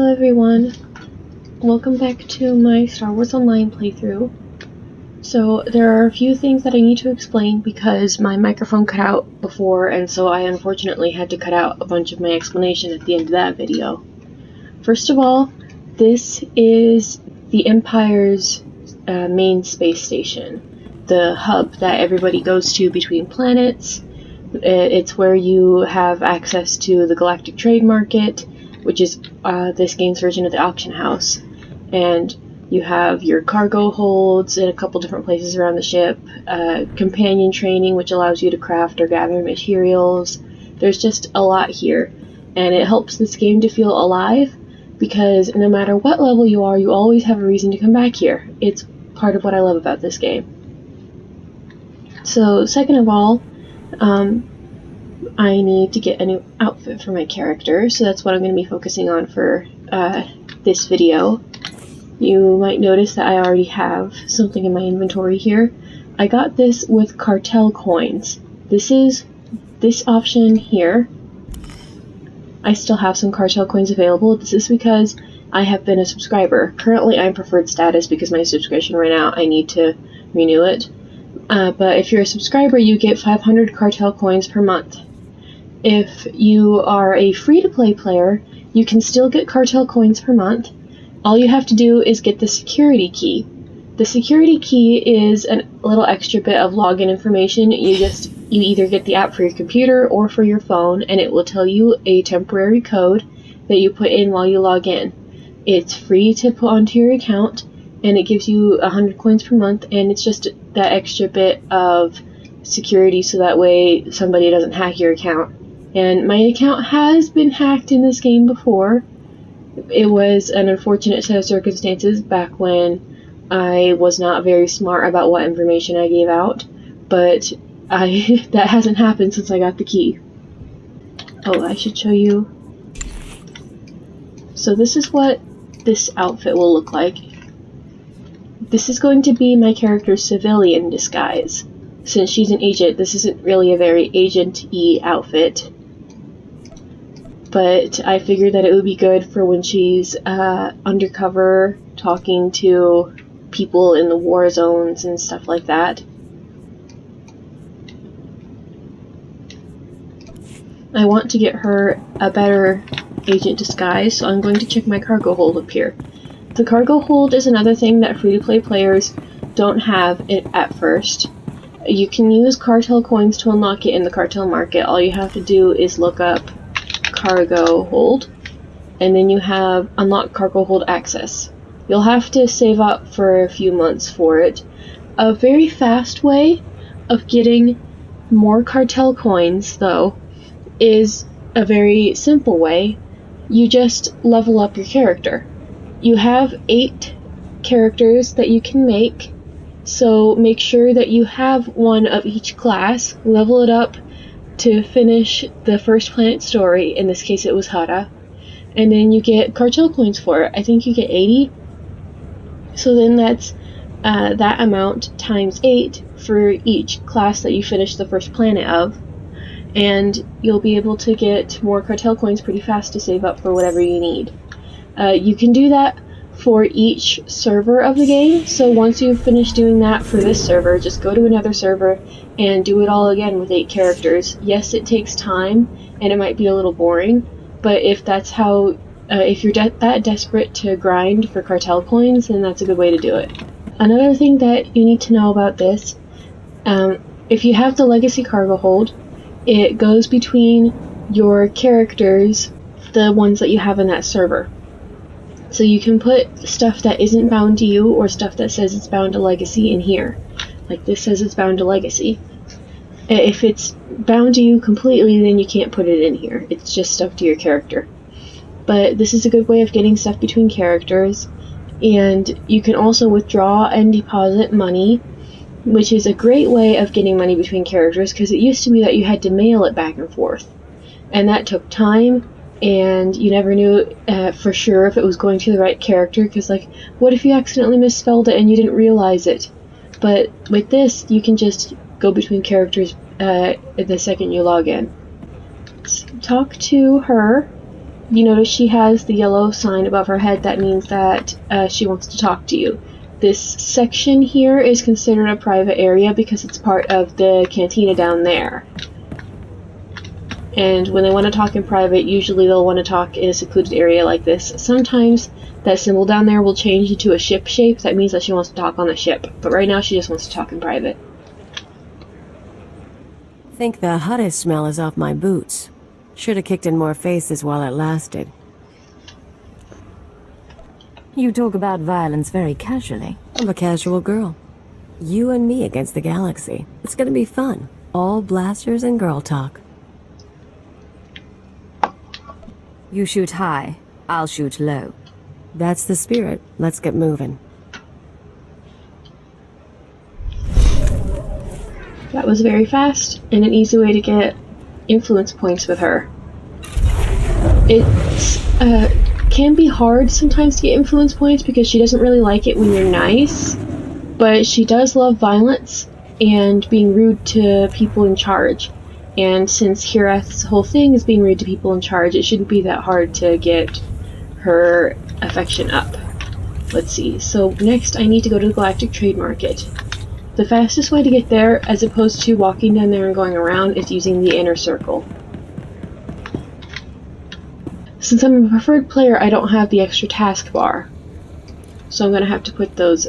Hello everyone, welcome back to my Star Wars Online playthrough. So there are a few things that I need to explain because my microphone cut out before, and so I unfortunately had to cut out a bunch of my explanation at the end of that video. First of all, this is the Empire's main space station, the hub that everybody goes to between planets. It's where you have access to the Galactic Trade Market, which is this game's version of the auction house, and you have your cargo holds in a couple different places around the ship, companion training, which allows you to craft or gather materials. There's just a lot here, and it helps this game to feel alive, because no matter what level you are, you always have a reason to come back here. It's part of what I love about this game. So, second of all, I need to get a new outfit for my character, so that's what I'm going to be focusing on for this video. You might notice that I already have something in my inventory here. I got this with cartel coins. This is this option here. I still have some cartel coins available. This is because I have been a subscriber. Currently I'm preferred status because my subscription ran out. I need to renew it. But if you're a subscriber, you get 500 cartel coins per month. If you are a free-to-play player, you can still get cartel coins per month. All you have to do is get the security key. The security key is a little extra bit of login information. You either get the app for your computer or for your phone, and it will tell you a temporary code that you put in while you log in. It's free to put onto your account, and it gives you 100 coins per month, and it's just that extra bit of security so that way somebody doesn't hack your account. And my account has been hacked in this game before. It was an unfortunate set of circumstances back when I was not very smart about what information I gave out, but that hasn't happened since I got the key. Oh, I should show you. So this is what this outfit will look like. This is going to be my character's civilian disguise. Since she's an agent, this isn't really a very agent-y outfit. But I figured that it would be good for when she's undercover, talking to people in the war zones and stuff like that. I want to get her a better agent disguise, so I'm going to check my cargo hold up here. The cargo hold is another thing that free-to-play players don't have at first. You can use cartel coins to unlock it in the cartel market. All you have to do is look up cargo hold, and then you have unlock cargo hold access. You'll have to save up for a few months for it. A very fast way of getting more cartel coins, though, is a very simple way. You just level up your character. You have 8 characters that you can make, so make sure that you have one of each class, level it up to finish the first planet story. In this case it was Hada, and then you get cartel coins for it. I think you get 80, so then that's that amount times 8 for each class that you finish the first planet of, and you'll be able to get more cartel coins pretty fast to save up for whatever you need. You can do that for each server of the game, so once you've finished doing that for this server, just go to another server and do it all again with 8 characters. Yes, it takes time, and it might be a little boring, but if that's how, if you're that desperate to grind for cartel coins, then that's a good way to do it. Another thing that you need to know about this, if you have the legacy cargo hold, it goes between your characters, the ones that you have in that server. So you can put stuff that isn't bound to you or stuff that says it's bound to legacy in here. Like this says it's bound to legacy. If it's bound to you completely, then you can't put it in here. It's just stuff to your character. But this is a good way of getting stuff between characters. And you can also withdraw and deposit money, which is a great way of getting money between characters, because it used to be that you had to mail it back and forth. And that took time, and you never knew for sure if it was going to the right character, because like, what if you accidentally misspelled it and you didn't realize it? But with this, you can just go between characters the second you log in. Let's talk to her You notice she has the yellow sign above her head. That means that she wants to talk to you. This section here is considered a private area because it's part of the cantina down there. And when they want to talk in private, usually they'll want to talk in a secluded area like this. Sometimes that symbol down there will change into a ship shape. That means that she wants to talk on the ship. But right now she just wants to talk in private. Think the hottest smell is off my boots. Should have kicked in more faces while it lasted. You talk about violence very casually. I'm a casual girl. You and me against the galaxy. It's gonna be fun. All blasters and girl talk. You shoot high, I'll shoot low. That's the spirit. Let's get moving. That was very fast and an easy way to get influence points with her. It's can be hard sometimes to get influence points because she doesn't really like it when you're nice, but she does love violence and being rude to people in charge. And since Hirath's whole thing is being rude to people in charge, it shouldn't be that hard to get her affection up. Let's see, so next I need to go to the Galactic Trade Market. The fastest way to get there, as opposed to walking down there and going around, is using the inner circle. Since I'm a preferred player, I don't have the extra taskbar. So I'm going to have to put those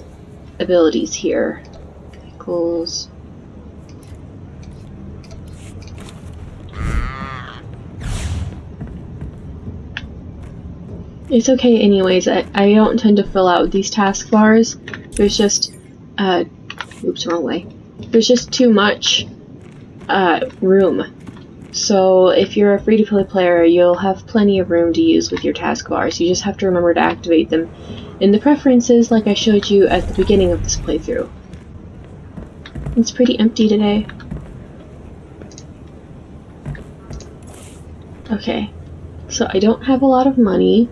abilities here. Equals. It's okay anyways, I don't tend to fill out these taskbars. There's just, oops, wrong way. There's just too much room. So if you're a free-to-play player, you'll have plenty of room to use with your taskbars. You just have to remember to activate them in the preferences like I showed you at the beginning of this playthrough. It's pretty empty today. Okay, so I don't have a lot of money.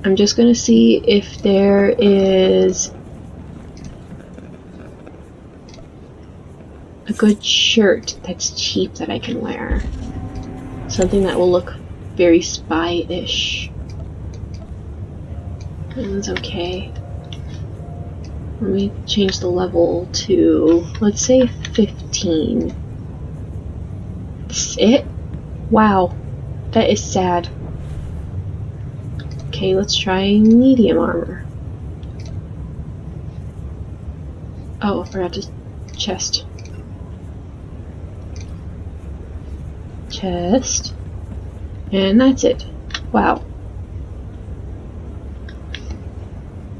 I'm just gonna see if there is a good shirt that's cheap that I can wear. Something that will look very spy-ish. That one's okay. Let me change the level to, let's say, 15. That's it? Wow. That is sad. Okay, let's try medium armor. Oh, I forgot to chest. Chest. And that's it. Wow.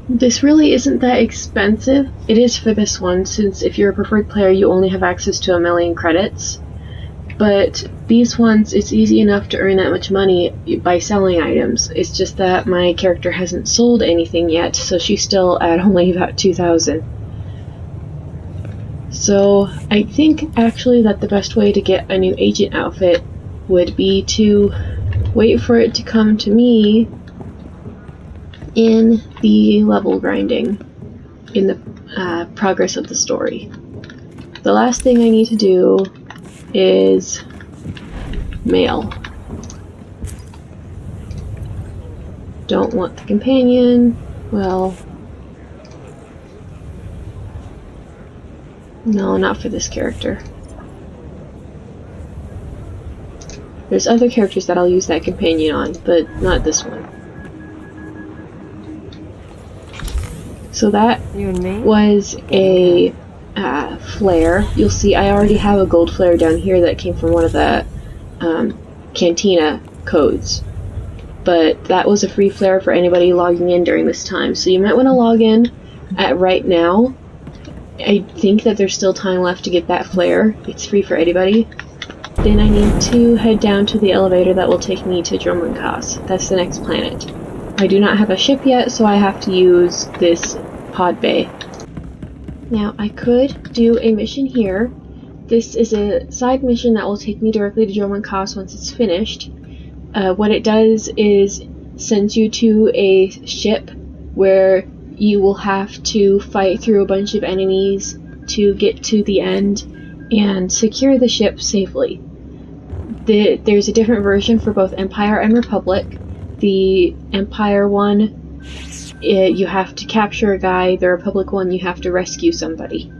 This really isn't that expensive. It is for this one, since if you're a preferred player, you only have access to 1,000,000 credits. But these ones, it's easy enough to earn that much money by selling items. It's just that my character hasn't sold anything yet, so she's still at only about 2,000. So I think actually that the best way to get a new agent outfit would be to wait for it to come to me in the level grinding, in the progress of the story. The last thing I need to do is mail. Don't want the companion. Well, no, not for this character. There's other characters that I'll use that companion on, but not this one. So that was a flare. You'll see I already have a gold flare down here that came from one of the cantina codes. But that was a free flare for anybody logging in during this time. So you might want to log in at right now. I think that there's still time left to get that flare. It's free for anybody. Then I need to head down to the elevator that will take me to Dromund Kaas. That's the next planet. I do not have a ship yet, so I have to use this pod bay. Now, I could do a mission here. This is a side mission that will take me directly to Dromund Kaas once it's finished. What it does is sends you to a ship where you will have to fight through a bunch of enemies to get to the end and secure the ship safely. there's a different version for both Empire and Republic. The Empire one, you have to capture a guy. The Republic one, you have to rescue somebody.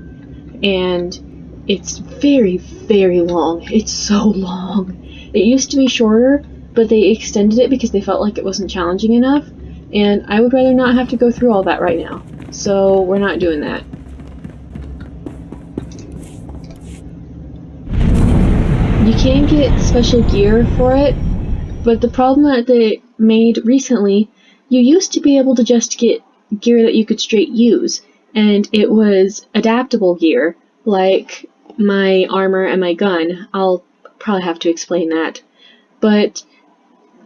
And it's very, very long. It's so long. It used to be shorter, but they extended it because they felt like it wasn't challenging enough. And I would rather not have to go through all that right now. So we're not doing that. You can get special gear for it, but the problem that they made recently, you used to be able to just get gear that you could straight use, and it was adaptable gear, like my armor and my gun. I'll probably have to explain that. But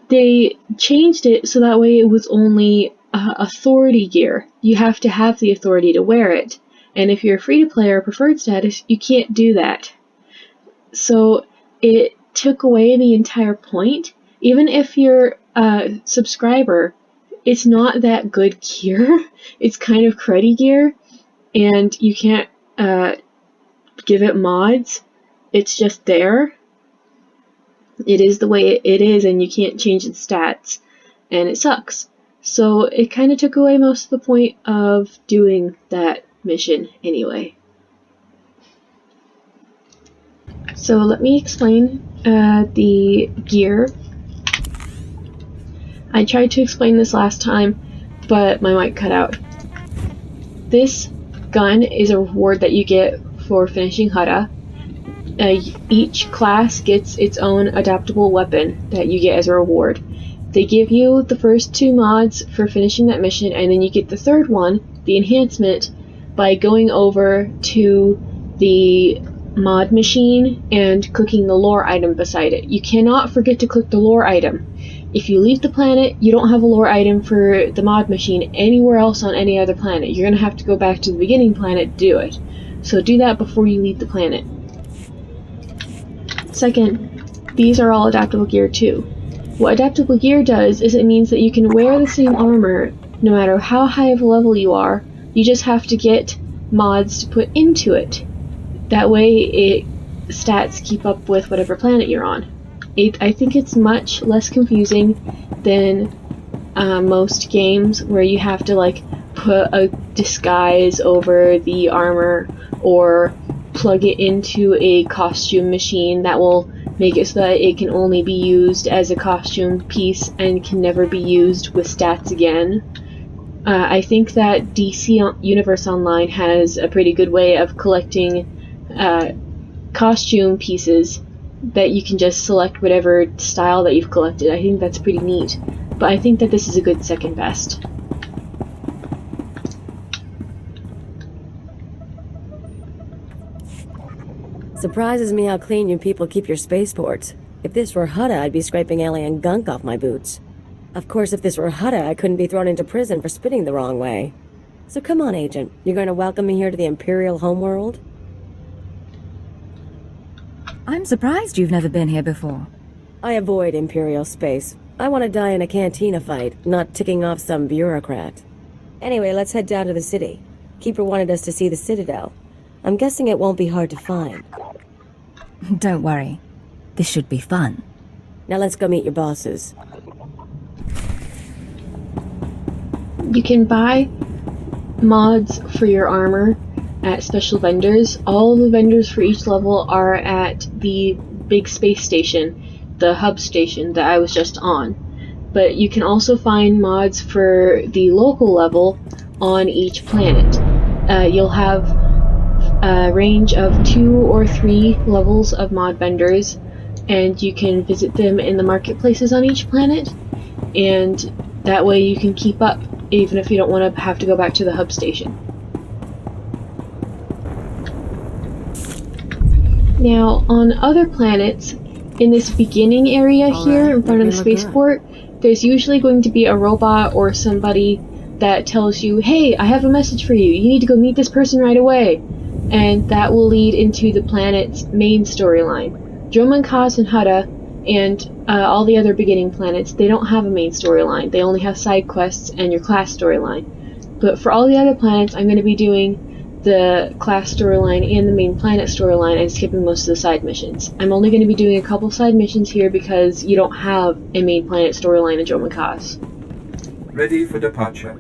they changed it so that way it was only authority gear. You have to have the authority to wear it, and if you're a free-to-play or preferred status, you can't do that. So it took away the entire point. Even if you're a subscriber, it's not that good gear. It's kind of cruddy gear, and you can't give it mods. It's just there. It is the way it is, and you can't change its stats, and it sucks. So it kind of took away most of the point of doing that mission anyway. So let me explain the gear. I tried to explain this last time, but my mic cut out. This gun is a reward that you get for finishing Hutta. Each class gets its own adaptable weapon that you get as a reward. They give you the first 2 mods for finishing that mission, and then you get the third one, the enhancement, by going over to the mod machine and clicking the lore item beside it. You cannot forget to click the lore item. If you leave the planet, you don't have a lore item for the mod machine anywhere else on any other planet. You're going to have to go back to the beginning planet to do it. So do that before you leave the planet. Second, these are all adaptable gear too. What adaptable gear does is it means that you can wear the same armor no matter how high of a level you are. You just have to get mods to put into it. That way stats keep up with whatever planet you're on. I think it's much less confusing than most games where you have to like put a disguise over the armor or plug it into a costume machine that will make it so that it can only be used as a costume piece and can never be used with stats again. I think that DC Universe Online has a pretty good way of collecting costume pieces that you can just select whatever style that you've collected. I think that's pretty neat, but I think that this is a good second best. Surprises me how clean you people keep your spaceports. If this were Hutta, I'd be scraping alien gunk off my boots. Of course, if this were Hutta, I couldn't be thrown into prison for spitting the wrong way. So come on, Agent. You're going to welcome me here to the Imperial homeworld? I'm surprised you've never been here before. I avoid Imperial space. I want to die in a cantina fight, not ticking off some bureaucrat. Anyway, let's head down to the city. Keeper wanted us to see the Citadel. I'm guessing it won't be hard to find. Don't worry. This should be fun. Now let's go meet your bosses. You can buy mods for your armor at special vendors. All the vendors for each level are at the big space station, the hub station that I was just on. But you can also find mods for the local level on each planet. You'll have a range of 2 or 3 levels of mod vendors, and you can visit them in the marketplaces on each planet, and that way you can keep up even if you don't want to have to go back to the hub station. Now, on other planets, in this beginning area here in front of the spaceport, there's usually going to be a robot or somebody that tells you, hey, I have a message for you, you need to go meet this person right away. And that will lead into the planet's main storyline. Dromund Kaas and Hutta and all the other beginning planets, they don't have a main storyline. They only have side quests and your class storyline. But for all the other planets, I'm going to be doing the class storyline and the main planet storyline and skipping most of the side missions. I'm only going to be doing a couple side missions here because you don't have a main planet storyline in Dromund Kaas. Ready for departure.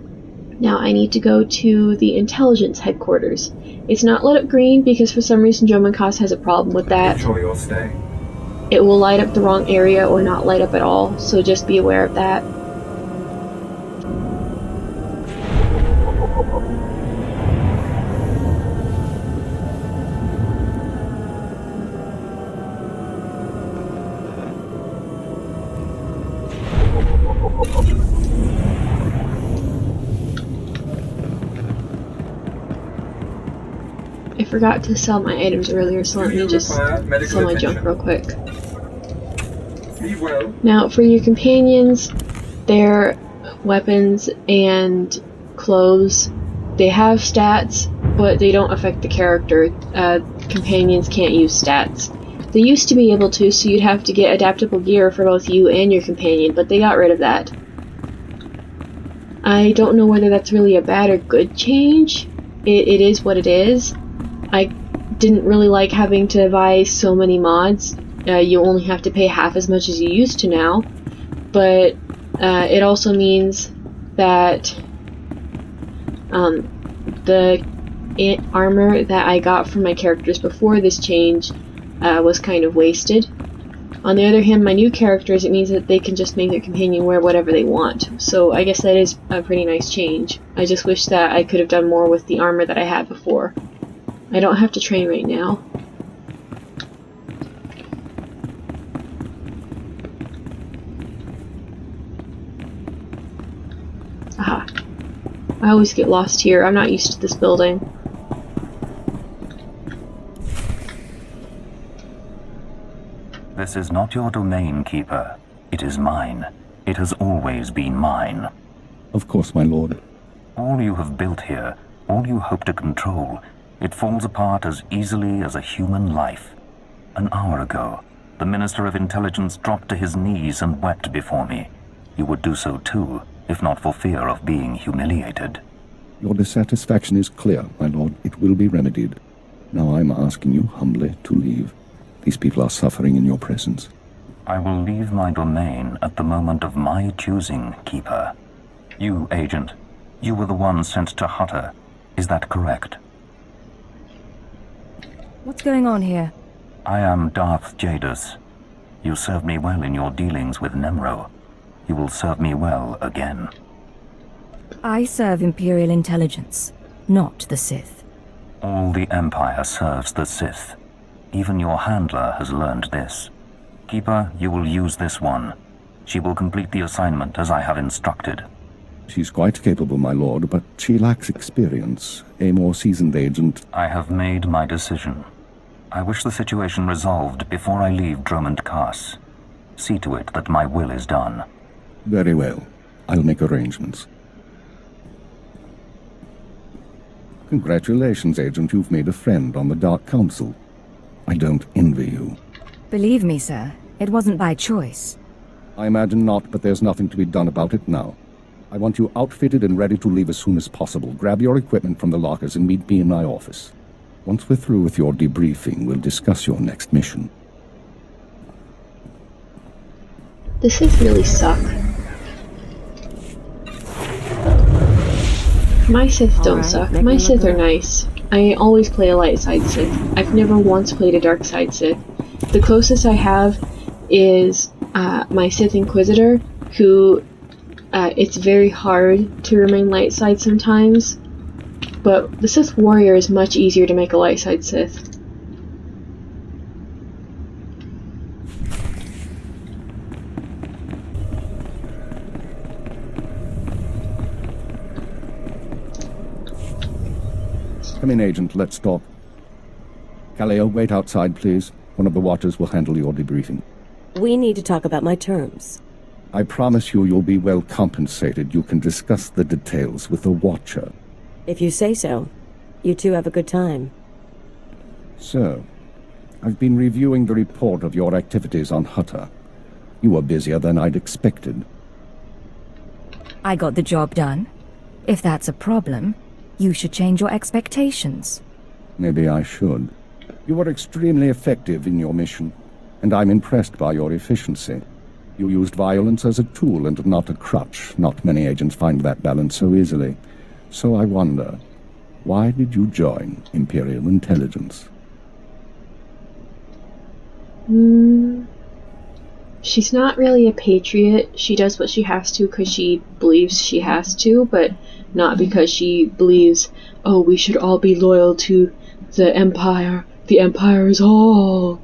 Now I need to go to the intelligence headquarters. It's not lit up green because for some reason Dromund Kaas has a problem with that. Enjoy your stay. It will light up the wrong area or not light up at all, so just be aware of that. I forgot to sell my items earlier, so let me just sell my junk real quick. Be well. Now, for your companions, their weapons and clothes, they have stats, but they don't affect the character. Companions can't use stats. They used to be able to, so you'd have to get adaptable gear for both you and your companion, but they got rid of that. I don't know whether that's really a bad or good change. It is what it is. I didn't really like having to buy so many mods. You only have to pay half as much as you used to now, but it also means that the armor that I got from my characters before this change was kind of wasted. On the other hand, my new characters, it means that they can just make their companion wear whatever they want, so I guess that is a pretty nice change. I just wish that I could have done more with the armor that I had before. I don't have to train right now. Aha. I always get lost here. I'm not used to this building. This is not your domain, Keeper. It is mine. It has always been mine. Of course, my lord. All you have built here, all you hope to control, it falls apart as easily as a human life. An hour ago, the Minister of Intelligence dropped to his knees and wept before me. You would do so too, if not for fear of being humiliated. Your dissatisfaction is clear, my lord. It will be remedied. Now I'm asking you humbly to leave. These people are suffering in your presence. I will leave my domain at the moment of my choosing, Keeper. You, Agent, you were the one sent to Hutter. Is that correct? What's going on here? I am Darth Jadus. You served me well in your dealings with Nemro. You will serve me well again. I serve Imperial Intelligence, not the Sith. All the Empire serves the Sith. Even your handler has learned this. Keeper, you will use this one. She will complete the assignment as I have instructed. She's quite capable, my lord, but she lacks experience. A more seasoned agent... I have made my decision. I wish the situation resolved before I leave Dromund Kaas. See to it that my will is done. Very well. I'll make arrangements. Congratulations, Agent. You've made a friend on the Dark Council. I don't envy you. Believe me, sir, it wasn't by choice. I imagine not, but there's nothing to be done about it now. I want you outfitted and ready to leave as soon as possible. Grab your equipment from the lockers and meet me in my office. Once we're through with your debriefing, we'll discuss your next mission. The Sith really suck. My Sith don't Alright, suck. make My me look Sith are good. nice. I always play a light side Sith. I've never once played a dark side Sith. The closest I have is my Sith Inquisitor, who it's very hard to remain light side sometimes, but the Sith Warrior is much easier to make a light side Sith. Come in, Agent. Let's talk. Kaleo, wait outside, please. One of the Watchers will handle your debriefing. We need to talk about my terms. I promise you'll be well compensated. You can discuss the details with the Watcher. If you say so. You two have a good time. So, I've been reviewing the report of your activities on Hutter. You were busier than I'd expected. I got the job done. If that's a problem, You should change your expectations. Maybe I should. You were extremely effective in your mission, and I'm impressed by your efficiency. You used violence as a tool and not a crutch. Not many agents find that balance so easily. So I wonder, why did you join Imperial Intelligence? She's not really a patriot. She does what she has to because she believes she has to, but not because she believes, oh, we should all be loyal to the Empire. The Empire is all.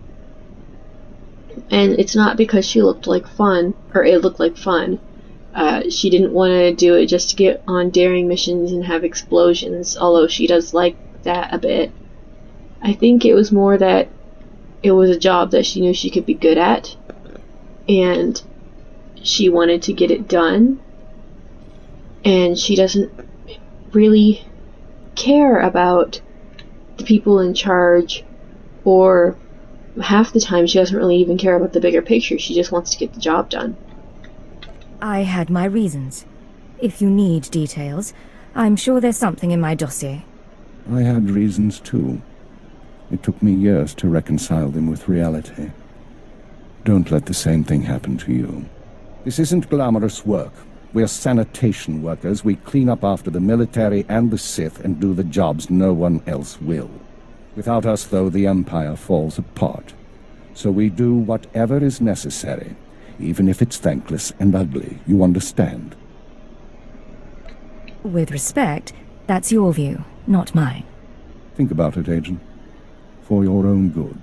And it's not because she looked like fun, or it looked like fun. She didn't want to do it just to get on daring missions and have explosions, although she does like that a bit. I think it was more that it was a job that she knew she could be good at, and she wanted to get it done, and she doesn't really care about the people in charge, or half the time she doesn't really even care about the bigger picture. She just wants to get the job done. I had my reasons. If you need details, I'm sure there's something in my dossier. I had reasons too. It took me years to reconcile them with reality. Don't let the same thing happen to you. This isn't glamorous work. We're sanitation workers. We clean up after the military and the Sith and do the jobs no one else will. Without us, though, the Empire falls apart. So we do whatever is necessary, even if it's thankless and ugly. You understand? With respect, that's your view, not mine. Think about it, Agent. For your own good.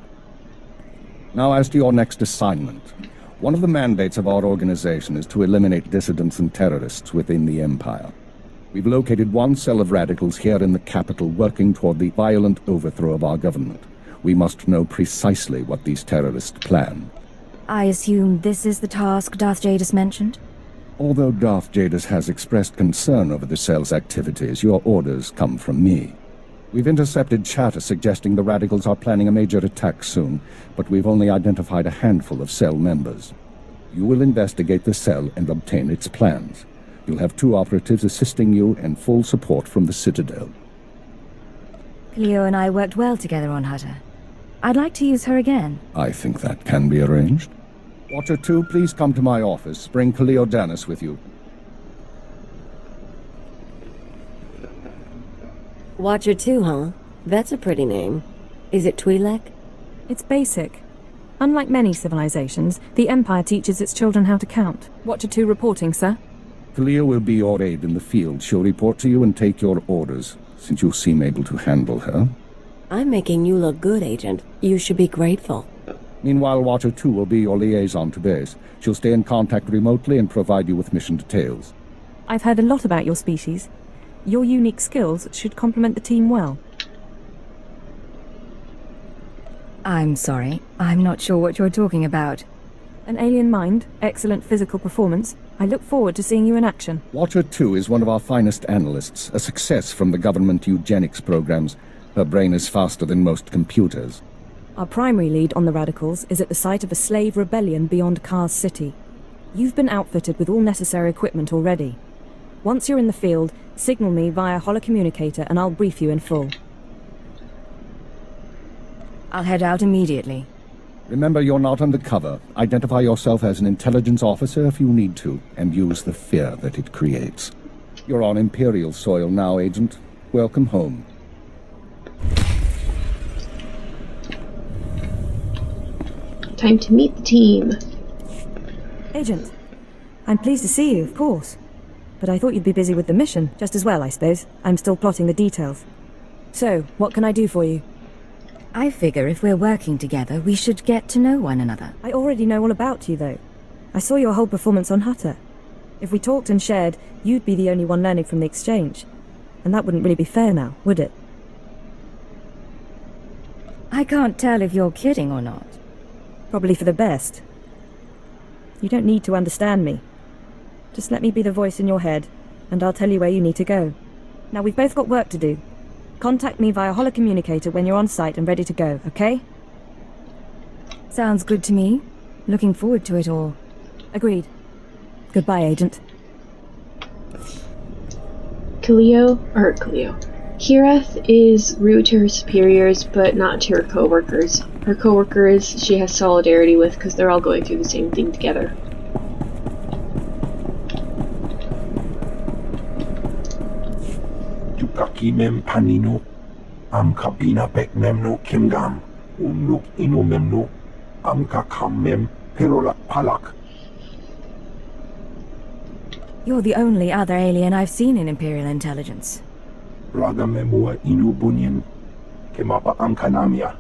Now, as to your next assignment. One of the mandates of our organization is to eliminate dissidents and terrorists within the Empire. We've located one cell of radicals here in the capital working toward the violent overthrow of our government. We must know precisely what these terrorists plan. I assume this is the task Darth Jadis mentioned? Although Darth Jadis has expressed concern over the cell's activities, your orders come from me. We've intercepted chatter suggesting the radicals are planning a major attack soon, but we've only identified a handful of cell members. You will investigate the cell and obtain its plans. You'll have 2 operatives assisting you and full support from the Citadel. Cleo and I worked well together on Hutter. I'd like to use her again. I think that can be arranged. Watcher 2, please come to my office. Bring Cleo Danis with you. Watcher 2, huh? That's a pretty name. Is it Twi'lek? It's basic. Unlike many civilizations, the Empire teaches its children how to count. Watcher 2 reporting, sir. Cleo will be your aide in the field. She'll report to you and take your orders, since you seem able to handle her. I'm making you look good, Agent. You should be grateful. Meanwhile, Watcher 2 will be your liaison to base. She'll stay in contact remotely and provide you with mission details. I've heard a lot about your species. Your unique skills should complement the team well. I'm sorry, I'm not sure what you're talking about. An alien mind, excellent physical performance. I look forward to seeing you in action. Watcher 2 is one of our finest analysts, a success from the government eugenics programs. Her brain is faster than most computers. Our primary lead on the radicals is at the site of a slave rebellion beyond Kaas City. You've been outfitted with all necessary equipment already. Once you're in the field, signal me via holocommunicator and I'll brief you in full. I'll head out immediately. Remember, you're not undercover. Identify yourself as an intelligence officer if you need to, and use the fear that it creates. You're on Imperial soil now, Agent. Welcome home. Time to meet the team. Agent, I'm pleased to see you, of course. But I thought you'd be busy with the mission, just as well, I suppose. I'm still plotting the details. So, what can I do for you? I figure if we're working together, we should get to know one another. I already know all about you, though. I saw your whole performance on Hutter. If we talked and shared, you'd be the only one learning from the exchange. And that wouldn't really be fair now, would it? I can't tell if you're kidding or not. Probably for the best. You don't need to understand me. Just let me be the voice in your head, and I'll tell you where you need to go. Now, we've both got work to do. Contact me via holocommunicator when you're on site and ready to go, okay? Sounds good to me. Looking forward to it all. Agreed. Goodbye, Agent. Cleo. Kireth is rude to her superiors, but not to her coworkers. Her coworkers she has solidarity with because they're all going through the same thing together. Yukaki mem panino, am kabina bek memno kimgam, unuk ino memno, am kakam mem perolak palak. You're the only other alien I've seen in Imperial intelligence. Raga memua inu bunyan, kemapa am kanamia.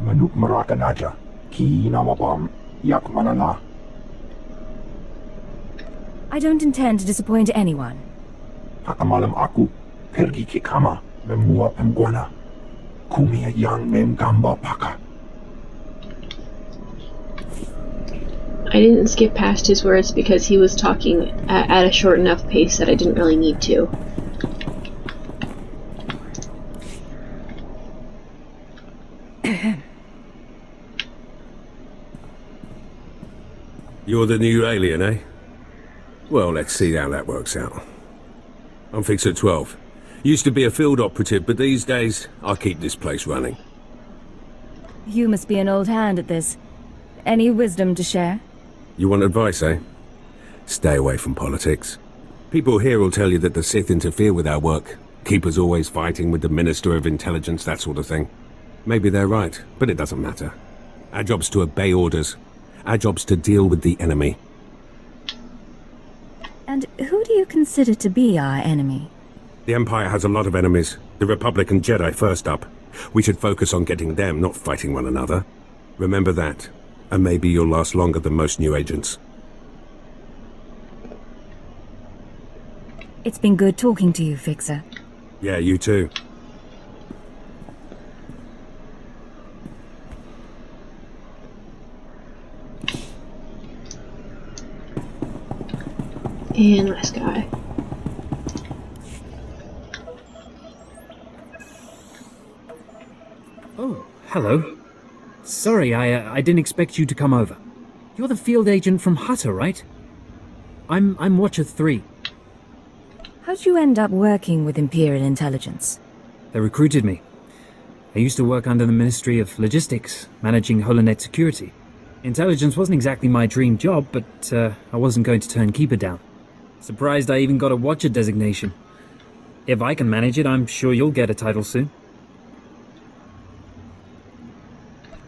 Manuk marakanaja, ki namabam, yak manala. I don't intend to disappoint anyone. Kakamalam aku, pergi ke kama, memua pemguana. Kumia yang mem gamba paka. I didn't skip past his words because he was talking at a short enough pace that I didn't really need to. You're the new alien, eh? Well, let's see how that works out. I'm Fixer 12. Used to be a field operative, but these days, I keep this place running. You must be an old hand at this. Any wisdom to share? You want advice, eh? Stay away from politics. People here will tell you that the Sith interfere with our work. Keep us always fighting with the Minister of Intelligence, that sort of thing. Maybe they're right, but it doesn't matter. Our job's to obey orders. Our job's to deal with the enemy. And who do you consider to be our enemy? The Empire has a lot of enemies. The Republic and Jedi first up. We should focus on getting them, not fighting one another. Remember that. And maybe you'll last longer than most new agents. It's been good talking to you, Fixer. Yeah, you too. And last guy. Oh, hello. Sorry, I didn't expect you to come over. You're the field agent from Hutter, right? I'm Watcher 3. How'd you end up working with Imperial intelligence? They recruited me. I used to work under the Ministry of Logistics, managing holonet security. Intelligence wasn't exactly my dream job, but I wasn't going to turn Keeper down. Surprised I even got a Watcher designation. If I can manage it, I'm sure you'll get a title soon.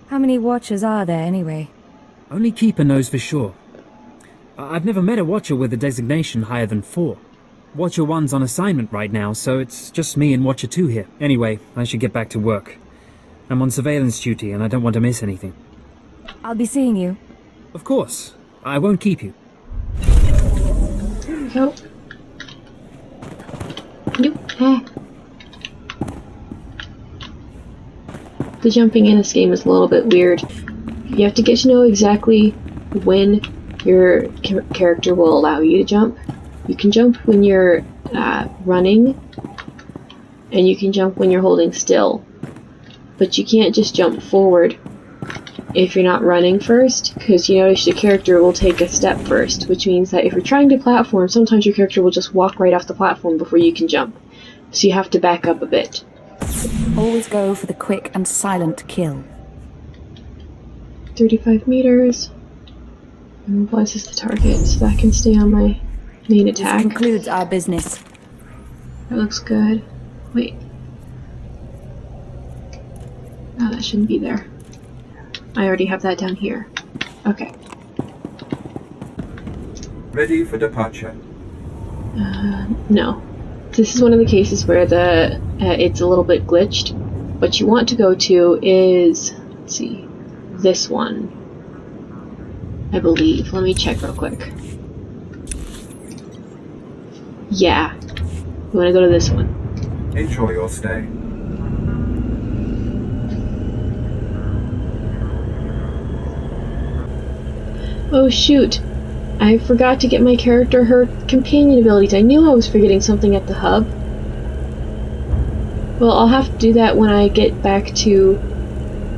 How many Watchers are there, anyway? Only Keeper knows for sure. I've never met a Watcher with a designation higher than 4. Watcher 1's on assignment right now, so it's just me and Watcher 2 here. Anyway, I should get back to work. I'm on surveillance duty and I don't want to miss anything. I'll be seeing you. Of course. I won't keep you. There we go. Nope. The jumping in this game is a little bit weird. You have to get to know exactly when your character will allow you to jump. You can jump when you're running, and you can jump when you're holding still. But you can't just jump forward if you're not running first, because you notice your character will take a step first, which means that if you're trying to platform, sometimes your character will just walk right off the platform before you can jump. So you have to back up a bit. Always go for the quick and silent kill. 35 meters. Immobilizes the target, so that can stay on my main attack. This concludes our business. That looks good. Wait. Oh, that shouldn't be there. I already have that down here. Okay. Ready for departure. No. This is one of the cases where it's a little bit glitched. What you want to go to is, let's see, this one. I believe. Let me check real quick. Yeah. You want to go to this one. Enjoy your stay. Oh shoot. I forgot to get my character her companion abilities. I knew I was forgetting something at the hub. Well, I'll have to do that when I get back to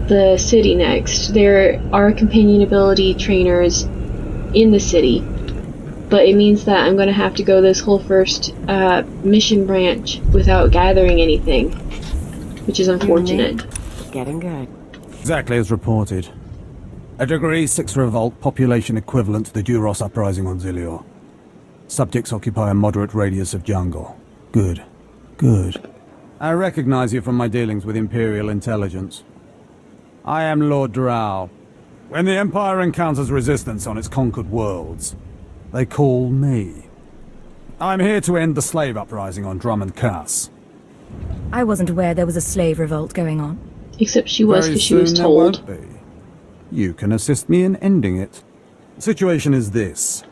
the city next. There are companion ability trainers in the city. but it means that I'm going to have to go this whole first mission branch without gathering anything, which is unfortunate. Getting good. Exactly as reported. A Degree 6 revolt, population equivalent to the Duros uprising on Zilior. Subjects occupy a moderate radius of jungle. Good. Good. I recognize you from my dealings with Imperial intelligence. I am Lord Drow. When the Empire encounters resistance on its conquered worlds, they call me. I'm here to end the slave uprising on Dromund Kaas. I wasn't aware there was a slave revolt going on. Except she was, because she was Very soon told. there won't be. You can assist me in ending it. The situation is this.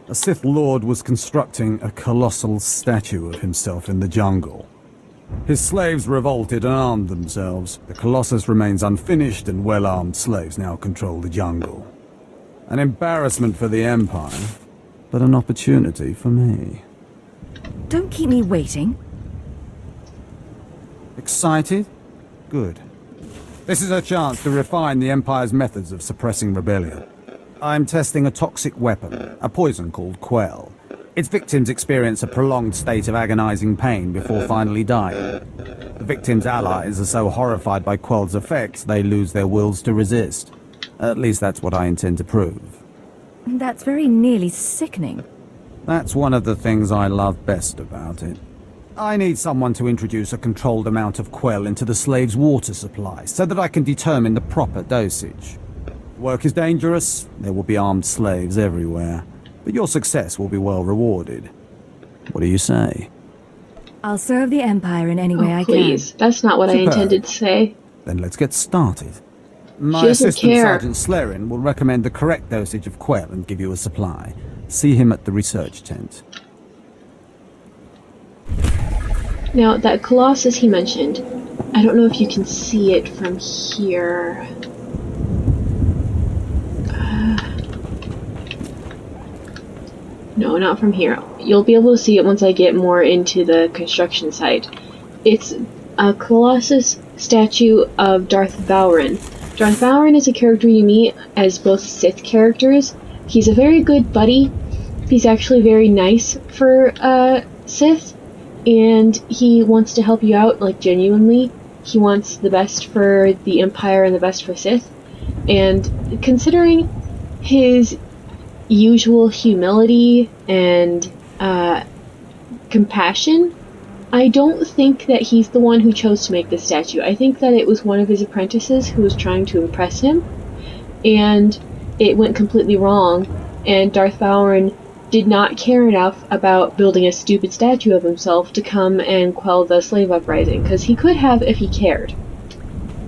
A Sith Lord was constructing a colossal statue of himself in the jungle. His slaves revolted and armed themselves. The Colossus remains unfinished, and well-armed slaves now control the jungle. An embarrassment for the Empire, but an opportunity for me. Don't keep me waiting. Excited? Good. This is a chance to refine the Empire's methods of suppressing rebellion. I'm testing a toxic weapon, a poison called Quell. Its victims experience a prolonged state of agonizing pain before finally dying. The victims' allies are so horrified by Quell's effects, they lose their wills to resist. At least that's what I intend to prove. That's very nearly sickening. That's one of the things I love best about it. I need someone to introduce a controlled amount of Quell into the slaves' water supply, so that I can determine the proper dosage. Work is dangerous, there will be armed slaves everywhere, but your success will be well rewarded. What do you say? I'll serve the Empire in any way I can. Please, that's not what I intended to say. Then let's get started. She My doesn't assistant care. Sergeant Slerin will recommend the correct dosage of Quell and give you a supply. See him at the research tent. Now, that Colossus he mentioned, I don't know if you can see it from here. No, not from here. You'll be able to see it once I get more into the construction site. It's a Colossus statue of Darth Vowren. Darth Vowren is a character you meet as both Sith characters. He's a very good buddy. He's actually very nice for Sith, and he wants to help you out, like, genuinely. He wants the best for the Empire and the best for Sith. And considering his usual humility and compassion, I don't think that he's the one who chose to make this statue. I think that it was one of his apprentices who was trying to impress him, and it went completely wrong, and Darth Vowren did not care enough about building a stupid statue of himself to come and quell the slave uprising, because he could have if he cared.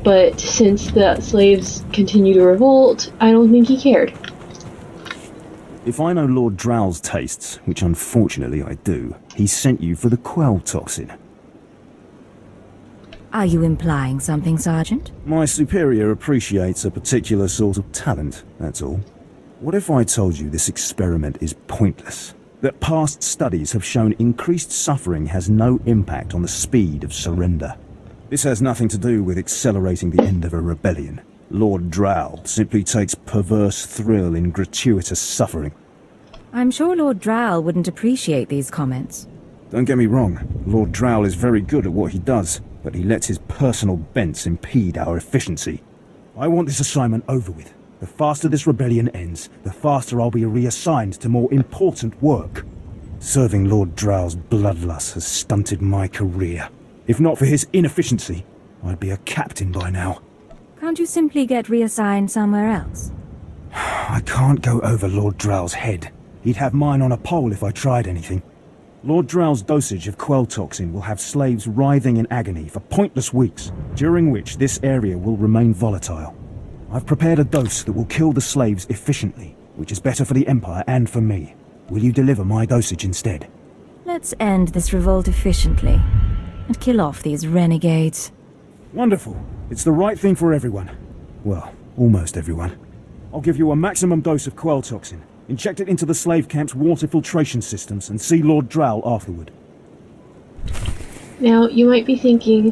But since the slaves continue to revolt, I don't think he cared. If I know Lord Drow's tastes, which unfortunately I do, he sent you for the Quell toxin. Are you implying something, Sergeant? My superior appreciates a particular sort of talent, that's all. What if I told you this experiment is pointless? That past studies have shown increased suffering has no impact on the speed of surrender. This has nothing to do with accelerating the end of a rebellion. Lord Drow simply takes perverse thrill in gratuitous suffering. I'm sure Lord Drow wouldn't appreciate these comments. Don't get me wrong, Lord Drow is very good at what he does, but he lets his personal bents impede our efficiency. I want this assignment over with. The faster this rebellion ends, the faster I'll be reassigned to more important work. Serving Lord Drow's bloodlust has stunted my career. If not for his inefficiency, I'd be a captain by now. Can't you simply get reassigned somewhere else? I can't go over Lord Drow's head. He'd have mine on a pole if I tried anything. Lord Drow's dosage of Quell toxin will have slaves writhing in agony for pointless weeks, during which this area will remain volatile. I've prepared a dose that will kill the slaves efficiently, which is better for the Empire and for me. Will you deliver my dosage instead? Let's end this revolt efficiently, and kill off these renegades. Wonderful. It's the right thing for everyone. Well, almost everyone. I'll give you a maximum dose of Quell toxin. Inject it into the slave camp's water filtration systems and see Lord Drow afterward. Now, you might be thinking,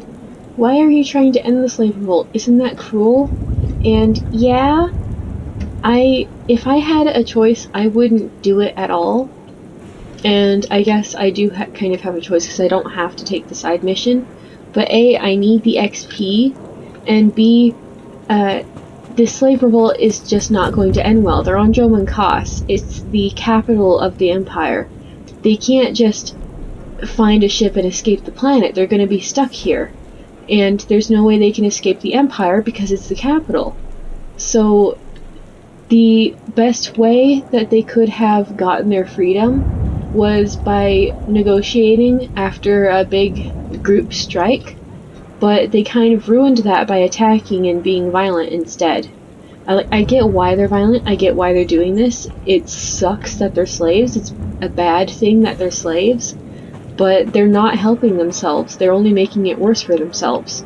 why are you trying to end the slave revolt? Isn't that cruel? And yeah, if I had a choice, I wouldn't do it at all. and I guess I do kind of have a choice because I don't have to take the side mission. But A, I need the XP, and B, this slave revolt is just not going to end well. They're on Dromund Kaas. It's the capital of the Empire. They can't just find a ship and escape the planet. They're going to be stuck here. And there's no way they can escape the Empire because it's the capital. So the best way that they could have gotten their freedom was by negotiating after a big group strike, but they kind of ruined that by attacking and being violent instead. I get why they're violent, I get why they're doing this. It sucks that they're slaves, it's a bad thing that they're slaves, but they're not helping themselves, they're only making it worse for themselves.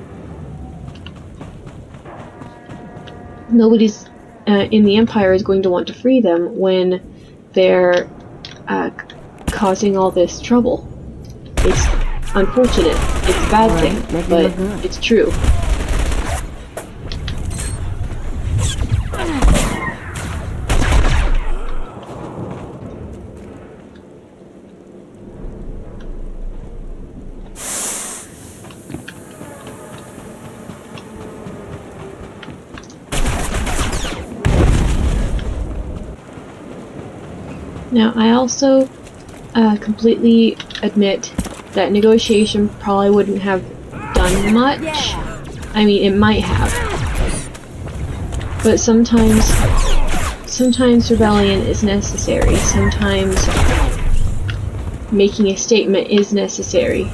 Nobody's in the Empire is going to want to free them when they're causing all this trouble. It's unfortunate, it's a bad thing, but it's true. Now, I also completely admit that negotiation probably wouldn't have done much. I mean, it might have. But sometimes rebellion is necessary. Sometimes making a statement is necessary.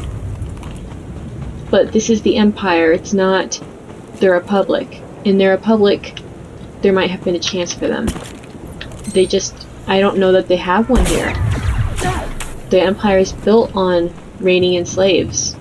But this is the Empire, it's not the Republic. In the Republic, there might have been a chance for them. They just... I don't know that they have one here. The Empire is built on reigning in slaves.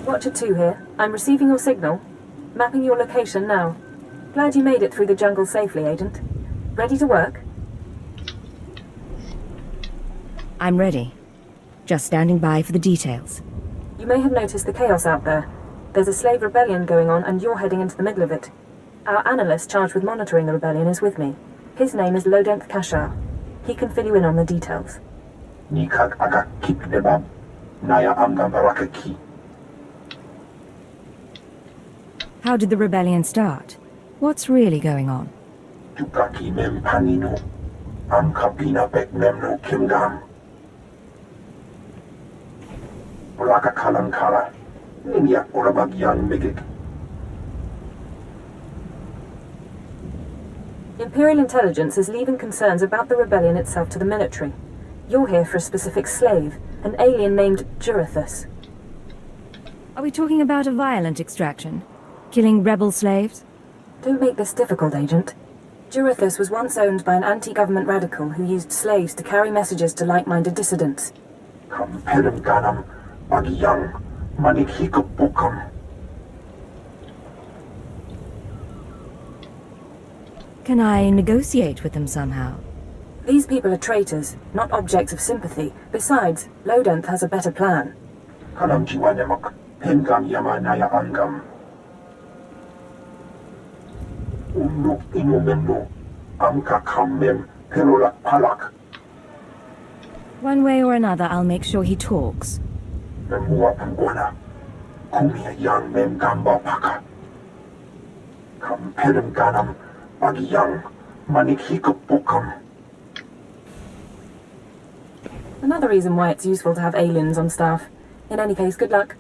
Watcher 2 here. I'm receiving your signal. Mapping your location now. Glad you made it through the jungle safely, Agent. Ready to work? I'm ready. Just standing by for the details. You may have noticed the chaos out there. There's a slave rebellion going on and you're heading into the middle of it. Our analyst charged with monitoring the rebellion is with me. His name is Dromund Kaas. He can fill you in on the details. How did the rebellion start? What's really going on? Imperial intelligence is leaving concerns about the rebellion itself to the military. You're here for a specific slave, an alien named Jurithus. Are we talking about a violent extraction? Killing rebel slaves? Don't make this difficult, Agent. Jurithus was once owned by an anti-government radical who used slaves to carry messages to like-minded dissidents. Can I negotiate with them somehow? These people are traitors, not objects of sympathy. Besides, Lodenth has a better plan. One way or another, I'll make sure he talks. Another reason why it's useful to have aliens on staff. In any case, good luck.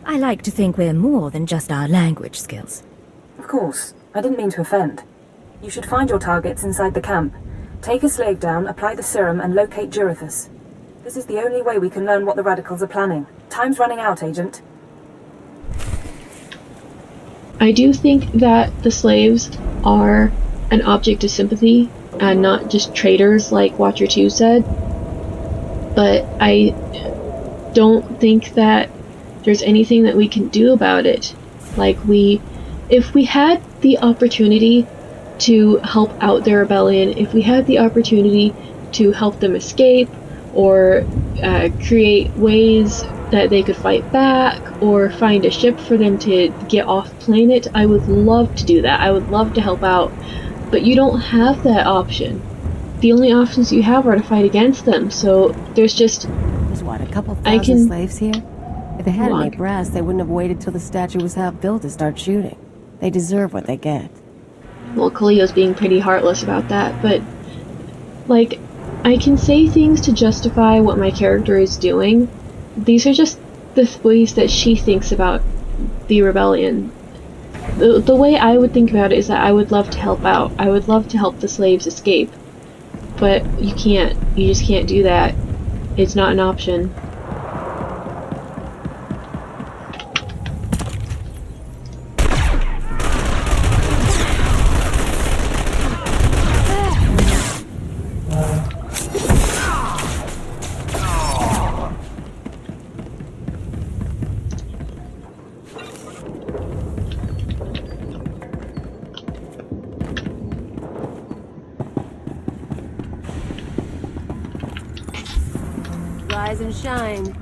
I like to think we're more than just our language skills. Of course. I didn't mean to offend. You should find your targets inside the camp. Take a slave down, apply the serum, and locate Jurithus. This is the only way we can learn what the radicals are planning. Time's running out, Agent. I do think that the slaves are an object of sympathy and not just traitors like Watcher 2 said, but I don't think that there's anything that we can do about it. If we had the opportunity to help out their rebellion, if we had the opportunity to help them escape, or create ways that they could fight back, or find a ship for them to get off planet, I would love to do that. I would love to help out. But you don't have that option. The only options you have are to fight against them, so there's just... There's what, a couple thousand slaves here? If they had any brass, they wouldn't have waited till the statue was half built to start shooting. They deserve what they get. Well, Kaliyo's being pretty heartless about that, but... I can say things to justify what my character is doing. These are just the ways that she thinks about the rebellion. The way I would think about it is that I would love to help out. I would love to help the slaves escape. But you can't. You just can't do that. It's not an option. Rise and shine.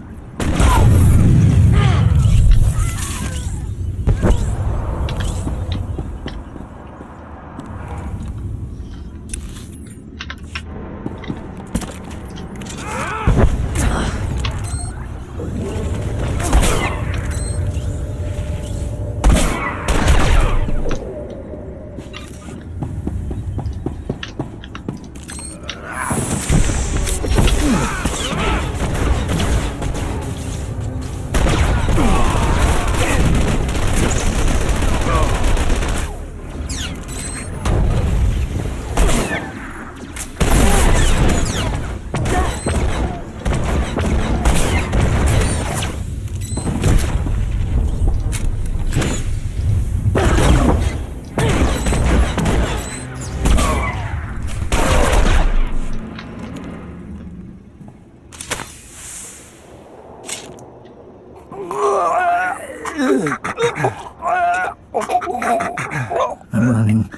I'm running.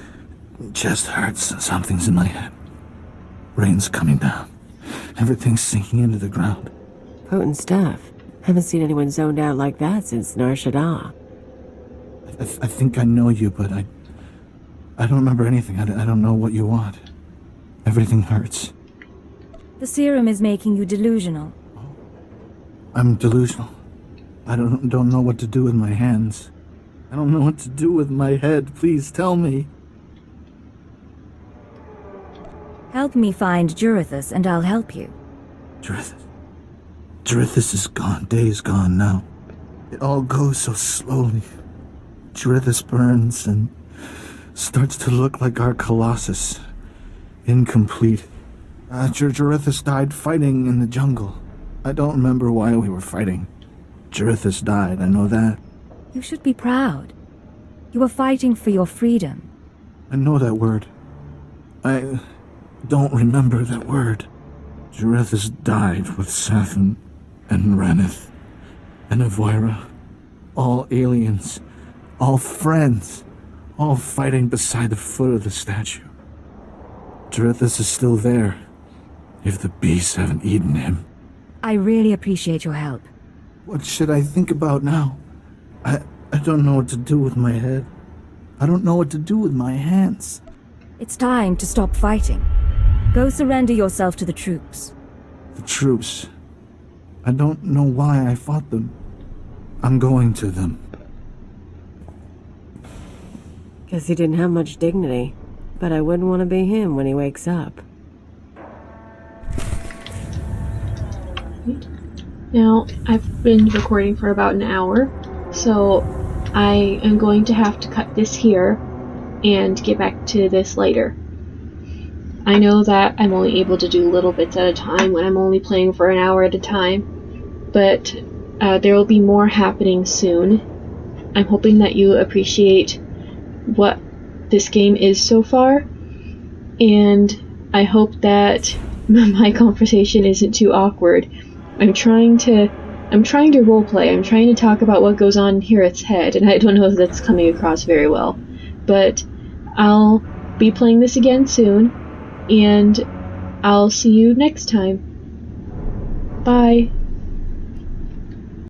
Chest hurts. Something's in my head. Rain's coming down. Everything's sinking into the ground. Potent stuff. Haven't seen anyone zoned out like that since Nar Shaddaa. I think I know you, but I don't remember anything. I don't know what you want. Everything hurts. The serum is making you delusional. I'm delusional. I don't know what to do with my hands. I don't know what to do with my head. Please tell me. Help me find Jurithus and I'll help you. Jurithus is gone. Days gone now. It all goes so slowly. Jurithus burns and starts to look like our Colossus. Incomplete. Jurithus died fighting in the jungle. I don't remember why we were fighting. Jurithus died, I know that. You should be proud. You were fighting for your freedom. I know that word. I don't remember that word. Jurithus died with Sathan and Ranith and Avoira. All aliens. All friends. All fighting beside the foot of the statue. Jurithus is still there. If the beasts haven't eaten him. I really appreciate your help. What should I think about now? I don't know what to do with my head. I don't know what to do with my hands. It's time to stop fighting. Go surrender yourself to the troops. The troops? I don't know why I fought them. I'm going to them. Guess he didn't have much dignity, but I wouldn't want to be him when he wakes up. Now, I've been recording for about an hour, so I am going to have to cut this here and get back to this later. I know that I'm only able to do little bits at a time when I'm only playing for an hour at a time, but there will be more happening soon. I'm hoping that you appreciate what this game is so far, and I hope that my conversation isn't too awkward. I'm trying to roleplay. I'm trying to talk about what goes on in Hirith's head, and I don't know if that's coming across very well. But I'll be playing this again soon, and I'll see you next time. Bye.